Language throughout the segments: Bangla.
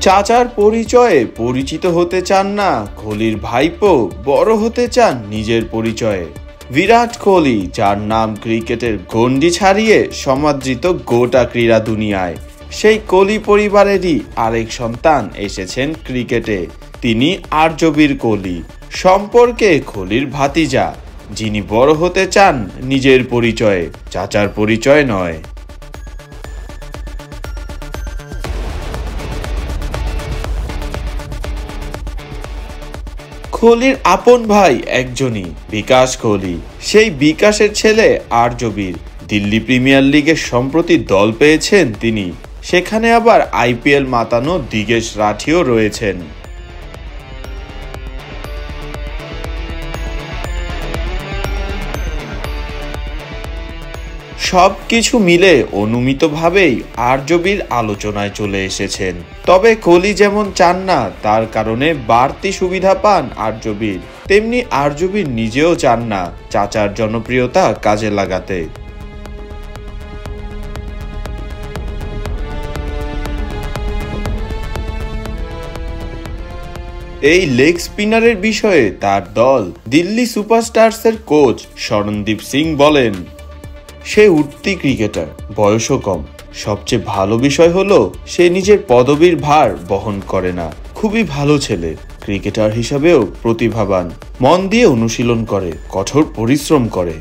চাচার পরিচয়ে পরিচিত হতে চান না কোহলির ভাইপো, বড় হতে চান নিজের পরিচয়ে। বিরাট কোহলি, যার নাম ক্রিকেটের গণ্ডি ছাড়িয়ে সমাদৃত গোটা ক্রীড়া দুনিয়ায়, সেই কোহলি পরিবারেরই আরেক সন্তান এসেছেন ক্রিকেটে। তিনি আর্যবীর কোহলি, সম্পর্কে কোহলির ভাতিজা, যিনি বড় হতে চান নিজের পরিচয়ে, চাচার পরিচয় নয়। কোহলির আপন ভাই একজনই, বিকাশ কোহলি। সেই বিকাশের ছেলে আর্যবীর। দিল্লি প্রিমিয়ার লিগে সম্প্রতি দল পেয়েছেন তিনি। সেখানে আবার আইপিএল মাতানো দিগেশ রাঠিও রয়েছেন। সবকিছু মিলে অনুমিতভাবেই আর্যবীর আলোচনায় চলে এসেছেন। তবে কোহলি যেমন চান না তার কারণে বাড়তি সুবিধা পান আর্যবীর, তেমনি আর্যবীর নিজেও চান না চাচার জনপ্রিয়তা কাজে লাগাতে। এই লেগ স্পিনারের বিষয়ে তার দল দিল্লি সুপারস্টার্সের কোচ শরণদীপ সিং বলেন, সে উঠতি ক্রিকেটার, বয়সও কম। সবচেয়ে ভালো বিষয় হলো সে নিজের পদবীর ভার বহন করে না। খুবই ভালো ছেলে, ক্রিকেটার হিসাবেও প্রতিভাবান, মন দিয়ে অনুশীলন করে, কঠোর পরিশ্রম করে।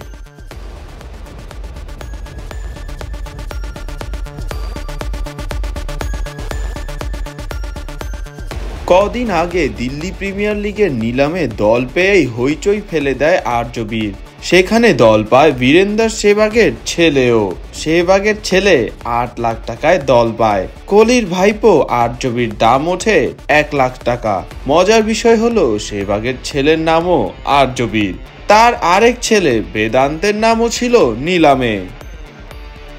কদিন আগে দিল্লি প্রিমিয়ার লিগের নিলামে দল পেয়েই হইচই ফেলে দেয় আর্যবীর। সেখানে দল পায় বীরেন্দর সেহবাগের ছেলেও। সেহবাগের ছেলে ৮ লাখ টাকায় দল পায়। কোহলির ভাইপো আর্যবীর দাম ওঠে ১ লাখ টাকা। মজার বিষয় হলো সেহবাগের ছেলের নামও আর্যবীর। তার আরেক ছেলে বেদান্তের নামও ছিল নিলামে।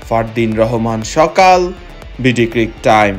ফারদিন রহমান সকাল, বিডি ক্রিক টাইম।